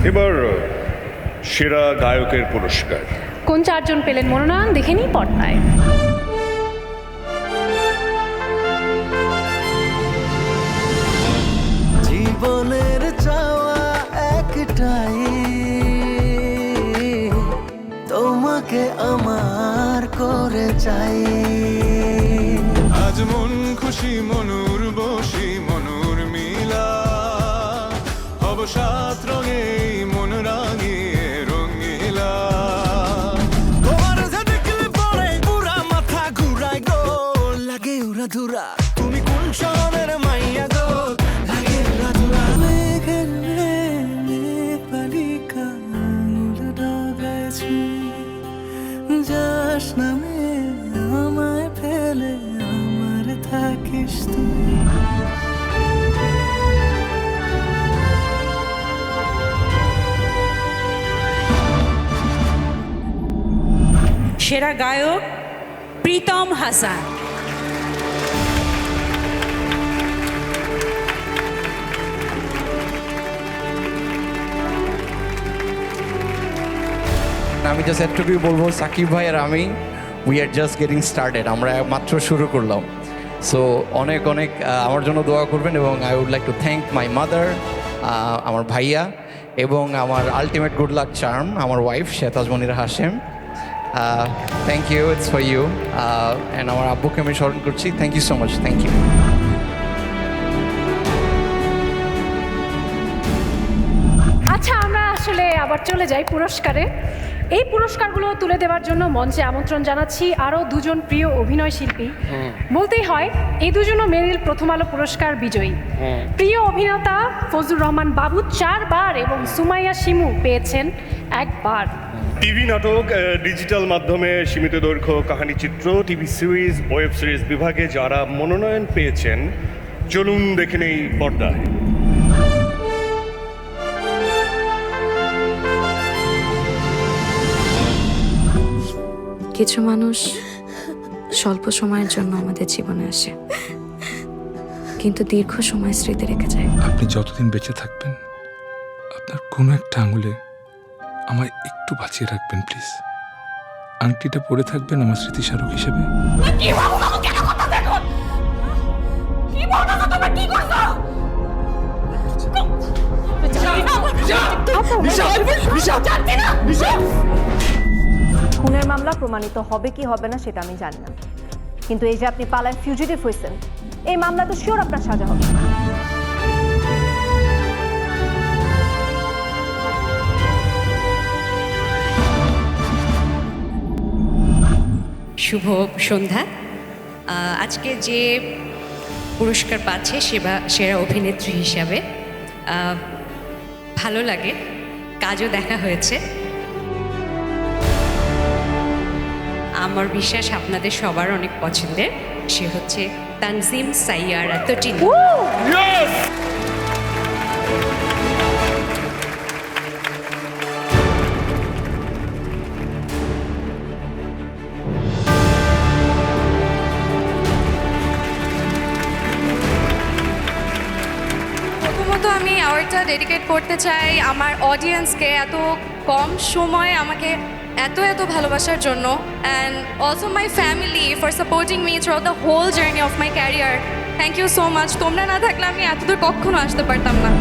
এবার সেরা গায়কের পুরস্কার কোন চারজন পেলেন মনোনয়ন দেখে নিই পর্দায়। জীবনের চাওয়া একটাই, তোমাকে আমার করে চাই। আজ মন খুশি মনুর বসি মনুর মিলা, হব সাত রঙে মন রাঙিয়ে রঙিলা। তোমার যে দেখলে পরে পুরা মাথা ঘুরায় গো, লাগে উড়া ধুরা। তুমি কোন শহরের মাইয়া গো, লাগে উড়া ধুরা। মেঘের পালিকা উল্টা গেছে, যাস নামে আমায় ফেলে আমার থাকিস তুই। সেরা গায়ক প্রীতম হাসান। আমি জাস্ট এতটুকুই বলবো, সাকিব ভাই আর আমি we are just getting started, আমরা মাত্র শুরু করলাম। সো অনেক অনেক আমার জন্য দোয়া করবেন, এবং I would like to thank my mother, আমার ভাইয়া, এবং আমার আলটিমেট গুড লাক চার্ম আমার wife Shehtaj Monira Hashem. Thank you, it's for you. And আমার আব্বুকে আমি স্মরণ করছি। Thank you so much, thank you. আচ্ছা, আমরা আসলে আবার চলে যাই পুরস্কারে। এই পুরস্কারগুলো তুলে দেওয়ার জন্য মঞ্চে আমন্ত্রণ জানাচ্ছি আরও দুজন প্রিয় অভিনয় শিল্পী। বলতেই হয় এই দুজনও মেরিল প্রথম আলো পুরস্কার বিজয়ী। প্রিয় অভিনেতা ফজলুর রহমান বাবু 4 বার এবং সুমাইয়া শিমু পেয়েছেন 1 বার। টিভি নাটক, ডিজিটাল মাধ্যমে সীমিত দৈর্ঘ্য কাহিনীচিত্র, টিভি সিরিজ, ওয়েব সিরিজ বিভাগে যারা মনোনয়ন পেয়েছেন, চলুন দেখে নেই পর্দায়। কিছু মানুষ স্বল্প সময়ের জন্য আমাদের জীবনে আসে, কিন্তু দীর্ঘ সময় স্মৃতি রেখে যায়। আপনি যতদিন বেঁচে থাকবেন, আপনার কোনো একটা আঙুলে আমায় একটু বাঁচিয়ে রাখবেন প্লিজ। আংটিটা পরে থাকবেন আমার স্মৃতিস্মারক হিসেবে। খুনের মামলা প্রমাণিত হবে কি হবে না সেটা আমি জানি না, কিন্তু এই যে আপনি পালায় ফিউজিটিভ হয়েছেন, এই মামলা তো শিওর আপনার সাজা হবে। শুভ সন্ধ্যা। আজকে যে পুরস্কার পাচ্ছে সেরা অভিনেত্রী হিসাবে ভালো লাগে, কাজও দেখা হয়েছে। আমার বিশ্বাস আপনাদের সবার অনেক পছন্দের। সে হচ্ছে তানজিম সাইয়ারা তটিনী। প্রথমত আমি অ্যাওয়ার্ডটা ডেডিকেট করতে চাই আমার অডিয়েন্সকে, এত কম সময়ে আমাকে এত ভালোবাসার জন্য, and also my family for supporting me through the whole journey of my career. Thank you so much. তোমরা না থাকলে আমি এতদূর কখনো আসতে পারতাম না।